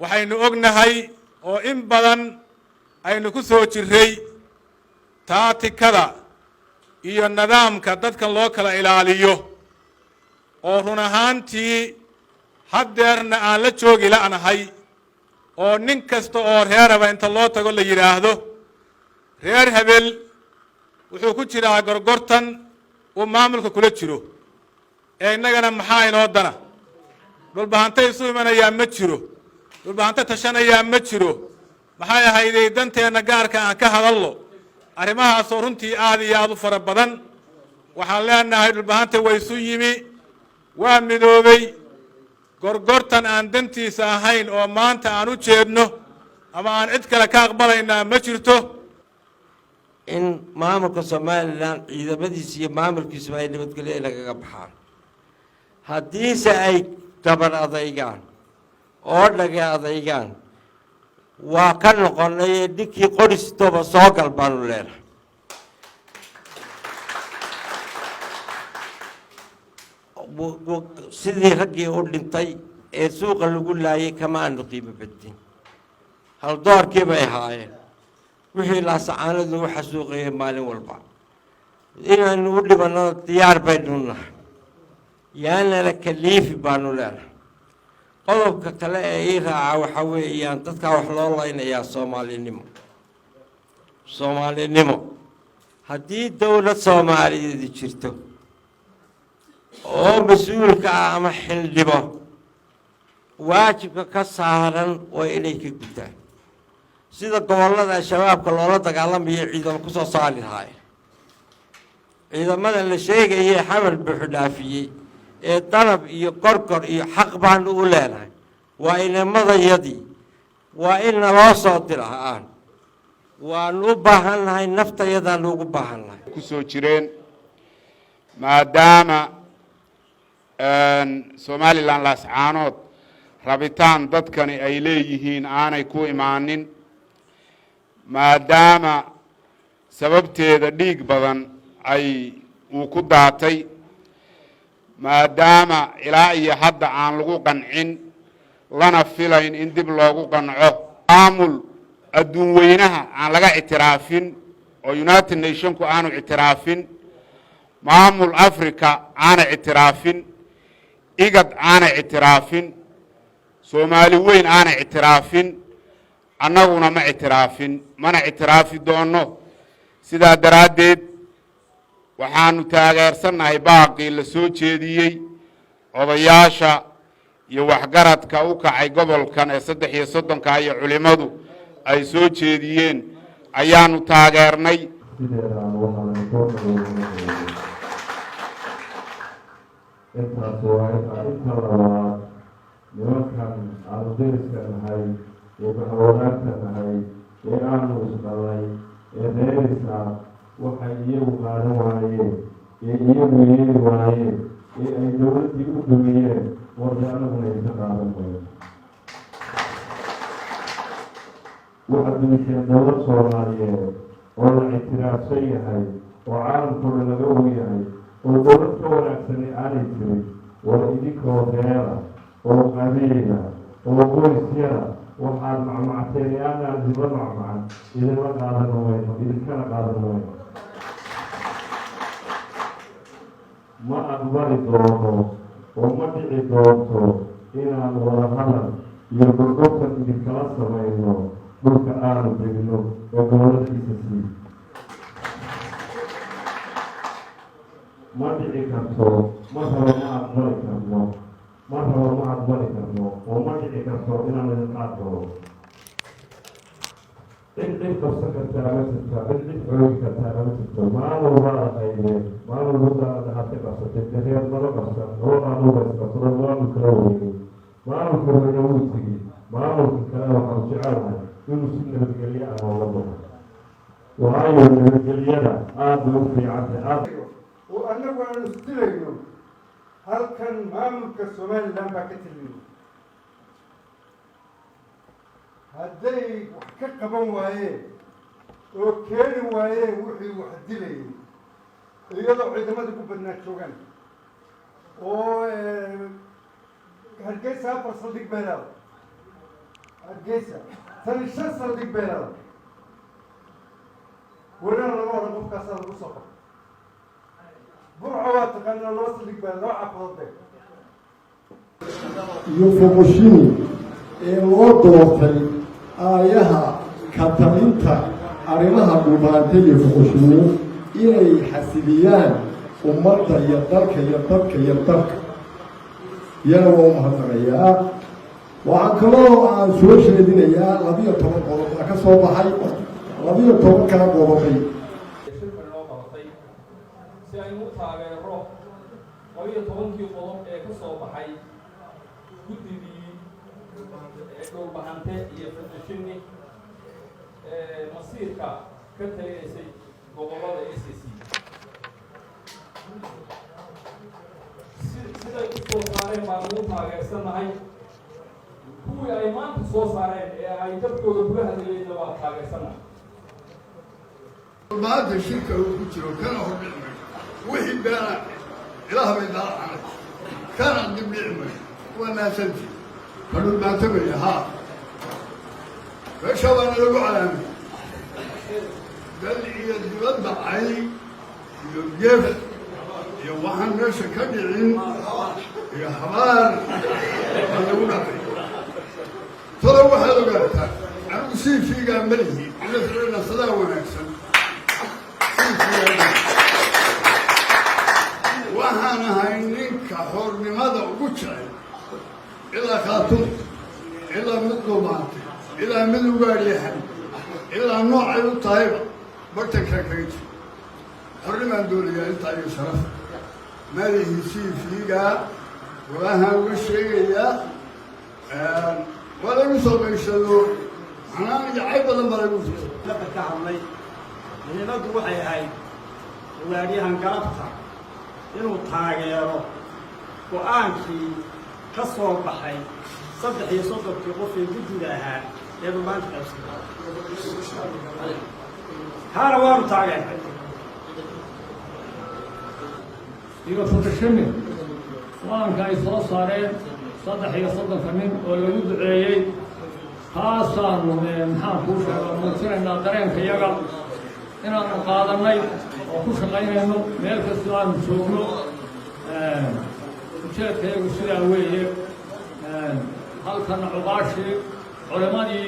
waxaynu ognahay oo in badan aynu ku soo jiray taatikada iyo nidaamka dadkan loo kala ilaaliyo oo run ahaantii haddeerna aan la joogi la'nahay oo nin kasta oo reeraba inta loo tago la yidhaahdo reer hebel wuxuu ku jiraa gorgortan uu maamulka kula jiro ee innagana maxaa inoo dana dhulbahantay isu imanayaa ma jiro dhulbahanta tashanayaa ma jiro maxay ahayday danteena gaarka aan ka hadallo arrimahaasoo runtii aad iyo aad u fara badan waxaan leenahay dhulbahanta way isu yimi waa midoobay gorgortan aan dantiisa ahayn oo maanta aan u jeedno ama aan cid kale ka aqbalaynaa ma jirto in maamulka Soomaaliland ciidamadiisa iyo maamulkiisa ay nabadgelyo lagaga baxaan haddiise ay gabar adaygaan oo dhaga adaygaan waa ka noqonay ninkii qoristooba soo galbaanu leenahay sidii raggii u dhintay ee suuqa lagu laayay kama aanu qiimo badin hal doorkii bay ahaayeen wixii laasacaanadu lagu xasuuqayay maalin walba inaanu u dhibanno diyaar baynu nahay yaana la kaliifi baanu leenahay qodobka kale ee ii raaca waxa weeyaan dadka wax loo laynayaa Soomaalinimo haddii dawlad Soomaaliyeed jirto oo mas'uulka ah ama xildhibo waajibka ka saaran waa inay ka gutaan sida gobollada shabaabka loola dagaalamayo ciidamo ku soo saari lahaayeen ciidamada la sheegayay xamal buuxdaafiyay ee dalab iyo gorgor iyo xaq baan u leenahay waa inamadayadii waa in naloo soo diraa waan u baahanahay naftayadaan ugu baahanahay ku soo jireen maadaama Somaliland laascaanood rabitaan dadkani ay leeyihiin aanay ku imaanin maadaama sababteeda dhiig badan ay uu ku daatay maadaama ilaa iyo hadda aan lagu qancin lana filayn in dib loogu qanco maamul adduun weynaha aan laga ictiraafin oo United Nations-ku aanu ictiraafin maamul Africa aana ictiraafin igad aana ictiraafin Soomaali weyn aana ictiraafin annaguna ma ictiraafin mana ictiraafi doono sidaa daraaddeed waxaanu taageersanahay baaqii la soo jeediyey odayaasha iyo waxgaradka u kacay gobolkan ee 33 iyo culimadu ay soo jeediyeen ayaanu taageernay nimankan aanu deriska nahay ee baxwanaagta nahay ee aanu isdhalay ee reerisa waxay iyagu qaadan waayeen ee iyagu yeeli waayeen ee ay dowladdii u dumiyeen warda anaguna isa qaadan wayno waxaad dumiseen dowlad Soomaaliyeed oo la ictiraafsan yahay oo caalamkuna laga og yahay oo dowlad ka wanaagsani aanay jirin war idinkoo reera oo qabiila oo qoysyada waxaad macmacteen aanaan diba macmacan idinla qaadan wayno idinkana qaadan wayno ma aqbali doono oo ma dhici doonto inaan wada hadal iyo gorgortan idinkala samayno dhulka aanu degno oo dowladiisa sii ma dhici karto ma rabo ma aqbali karno ma aqbali karno oo ma dhici karto inaan idin qaad doono cid qabsan kartaa ma jirto, cid xoogi kartaa ma jirto. Maalin waa qaydeen, maalin walba aad ka qabsatay, dareer nala qabsan, oo aan u qabsado maalin kala weynay. Maalin kale wuu tegey, maalin kale waxaan jecelahay inuu si nabadgelyo ah oo la baxo. Waayo nabadgelyada aad u fiican tahay. oo annagu aan isdilayno halkan maamulka Somaliland baa ka taliyo. hadday wax ka qaban waayeen oo keeni waayeen wixii wax dilayay iyadoo ciidamada ku badnaa joogaan oo Hargeysa 4 saldhig beelaad Hargeysa 5 saldhig beelaad ورنا نروح نقف كاسر الوسطى برعوات قلنا الوسط اللي قبل نوع عقده يفوقشيني الوضوطي آيها كترينتا أرينها قبانتي يفوقشيني إلي حسيبيان ومرتا يدرك يا ومهتريا وعنكلو عن سوشي الدنيا لبيا طبق أكسو بحي لبيا طبق كان قوضي si aynu u taageero 12 qodob ee ka soo baxay guddigii dhulbahante iyo federashini masiirka ka taliyeysay gobollada SSC siday u soo saareen baan ugu taageersanahay kuwii ay maanta soo saareen ee ay dadkooda kula hadlayeenna waa taageersanahay maanta shirka uu ku jiro kana hordhicmay وحي بنا إله بيدار عنك كان عندي بيعمل وأنا سنتي قالوا ما تبي ها فشو أنا لقوا علامي قال لي يا الجلد عيني يجيب يا واحد ناس كدعين يا حمار أنا أقول لك ترى واحد قال أنا أصيب في جامله أنا ترى صلاة ونكسل waxaan ahay ninka xornimada ugu jecel ilaa khaatuum ilaa mid dhumaantay ilaa mid ugaadhyahan ilaa noocay u tahayba bartankaa kaga jiro xornimaan doonayaa intaa iyo sharaf madaxiisii fiigaa walahaan uga sheegayaa waa lagu soo qayshado xanaan iyo cay badan baa lagu fito ka hadlay muhiimaddu waxay ahayd ugaadhyahan galabta inuu taageero go-aankii ka soo baxay 33 qof ee guddiga ahaa ee maanta qabsaday haana waanu taageernay iyo federashini go-aanka ay soo saareen 33 nin oo lagu duceeyey taasaanu maxaan kuu sheegaa muujinaynaa dareenka iyaga inaanu qaadanay oo ku shaqaynayno meel kastoo aanu joogno ujeedkayagu sidaa weeye halkana cuqaashii culimadii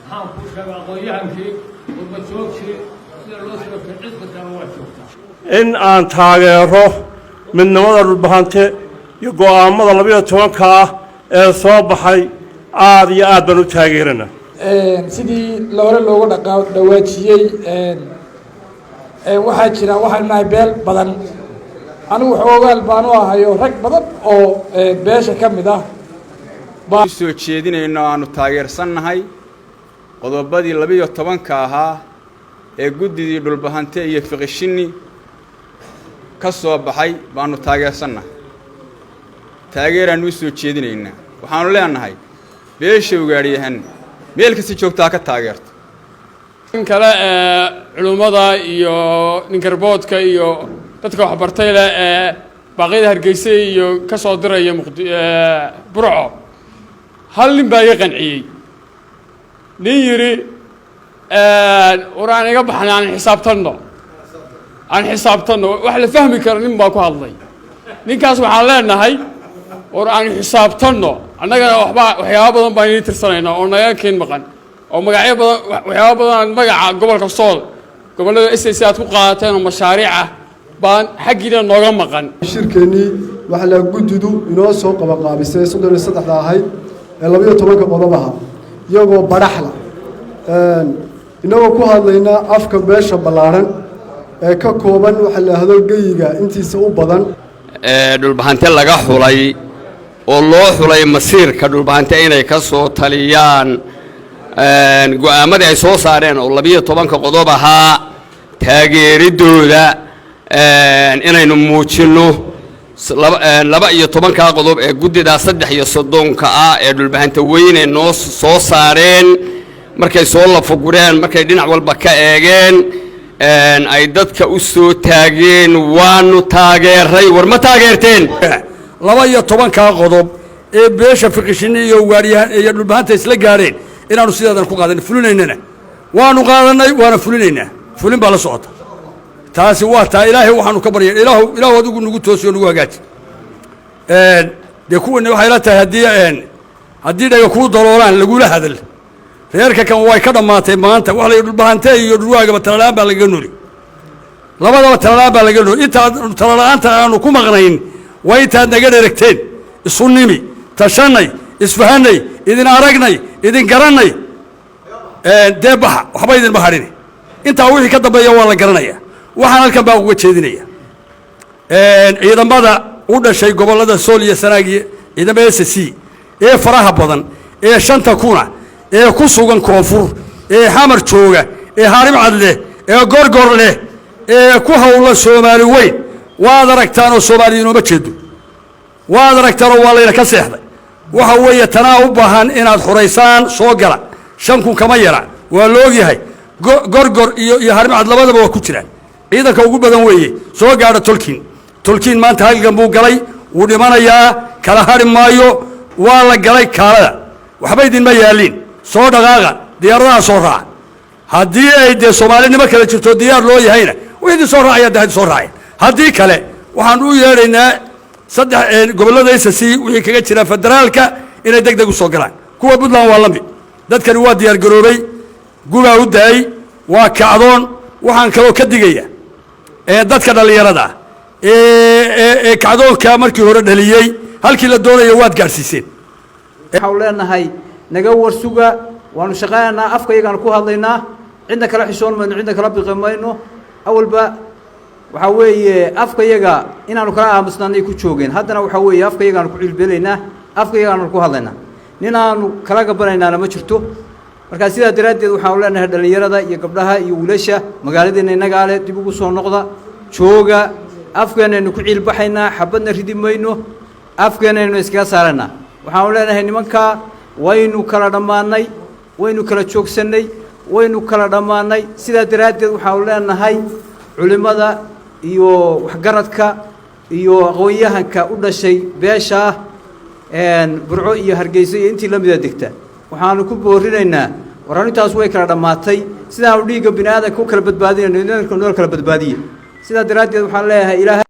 maxaan kuu sheegaa aqoon-yahankii gurbajoogshii sida loo sirabtay cid kastana waa joogtaa in aan taageero midnimada dhulbahante iyo go-aamada 12 ah ee soo baxay aad iyo aad baan u taageerana sidii hore loogu dhawaajiyey waxaa jira waxaan nahay beel badan anigu xoogaal baan u ahayo rag badan oo beesha ka mid ah baan soo jeedinayno aanu taageersannahay qodobadii 12 ahaa ee guddidii dhulbahante iyo fiqishini ka soo baxay baanu taageersannahay taageeraanu soo jeedinaynaa waxaanu leenahay beesha ugaadhyahan meel kasta joogtaa ka taageerto in kale culumada iyo ninkarboodka iyo dadka wax bartay leh baaqyada Hargeysa iyo ka soo diraya Burco hal nin baa iga qanciyey nin yiri waraan iga baxnaan xisaabtanno wax la fahmi karo nin baa ku hadlay ninkaas waxaan leenahay waraan xisaabtanno annagana waxyaabo badan baan tirsanayna oo naga keen maqan oo magacyo badan waxyaabo badan magaca gobolka Sool gobolada SSC aad ku qaadateen oo mashaariic ah baan xaqiina nooga maqan shirkeeni waxa la guddidu inoo soo qabaqaabisay 33 ahayd ee 12 qodobaha iyagoo baraxla inagoo ku hadlaynaa afka beesha ballaaran ee ka kooban waxa la yidhaahdo geyiga intiisa u badan dhulbahante laga xulay oo loo xulay masiirka dhulbahante inay ka soo taliyaan go'aamadii ay soo saareen oo 12 qodob ahaa taageeridooda inaynu muujinno 12 qodob ee guddida 33 ah ee dhulbahante weyne noo soo saareen markay soo lafagureen markay dhinac walba ka eegeen ay dadka u soo taageen waanu taageeray war ma taageerteen 12 qodob ee beesha fiqishin iyo waariyahan iyo dhulbahanta isla gaareen inaanu sidaadan ku qaadan fulinaynana waanu qaadanay waana fulinaynaa fulin baa la socota taasi waa taa ilaahay waxaanu ka baryay ilaahu adigu nagu toosiyo nagu hagaaji de kuwana waxay la tahay haddii dhaga kuu daloolaan lagula hadal reerka kan way ka dhammaatay maanta wax la dhulbahante iyo dhulwaagaba talala'aan baa laga noli labadaba talala'aan baa laga noli intaad talala'aanta aanu ku maqnayn waa intaad naga dheregteen isu nimi tashanay isfahanay idin aragnay idin garanay dee baxa waxba idinma hadhin intaa wixii ka dambeeya waa la garanaya waxaan halkan baa uga jeedinaya ciidamada u dhashay gobollada sool iyo sanaag iyo ciidamada SSC ee faraha badan ee 5 kuna ee ku sugan koonfur ee xamar jooga ee harim cadle ee gorgor leh ee ku hawla Soomaali weyn waad aragtaan oo Soomaaliyiin uma jeedo waad aragtaan oo waa la ka seexday waxa weeye tanaa u baahan inaad xoreysaan soo gala 5 kun kama yara waa loo yahay gorgor iyo harim cad labadaba waa ku jiraan ciidanka ugu badan weeye soo gaadha tolkiin maanta halgan buu galay wuu dhimanayaa kala harin maayo waa la galay kaalada waxba idinma yaalin soo dhaqaaqa diyaaradaha soo raaca haddii ay dee soomaalinimo kala jirto diyaar loo yahayna wixii soo raacaya dahad soo raacay haddii kale waxaan u yeedhaynaa gobollada SSC wixii kaga jira federaalka inay degdeg u soo galaan kuwa Puntland waa lamid dadkani waa diyaar garoobay gubaa u daay waa kacdoon waxaan kaloo ka digaya dadka dhalinyarada ee kacdoonka markii hore dhaliyay halkii la doonayo waad gaarsiiseen waxaan leenahay naga warsuga waanu shaqaynaa afka iyagaan ku hadlaynaa cidna kala xishoon mayno cidna kala biqimayno awalba waxa weeye afka iyaga inaanu kala aamusnaanay ku joogeen haddana waxa weeye afka iyagaan ku cilbeleynaa afka iyagaan ku hadlaynaa ninaanu kala gabanaynaana ma jirto marka sidaa daraadeed waxaan leenahay dhalinyarada iyo gabdhaha iyo wiilasha magaaladeena inaga leh dib ugu soo noqda jooga afkeenaynu ku cilbaxaynaa xabadna ridi mayno afkeenaynu iskaga saarana waxaan leenahay nimanka waynu kala dhamaanay waynu kala joogsanay waynu kala dhamaanay sidaa daraadeed waxaan leenahay culimada iyo waxgaradka iyo aqoonyahanka u dhashay beesha burco iyo hargeysa iyo intii la mid ah degta waxaanu ku boorinaynaa war arrintaas way kala dhamaatay sidaan dhiigga bini'aadamka u kala badbaadinayno inaan kala badbaadiyo sidaa daraadeed waxaan leeyahay ilaahay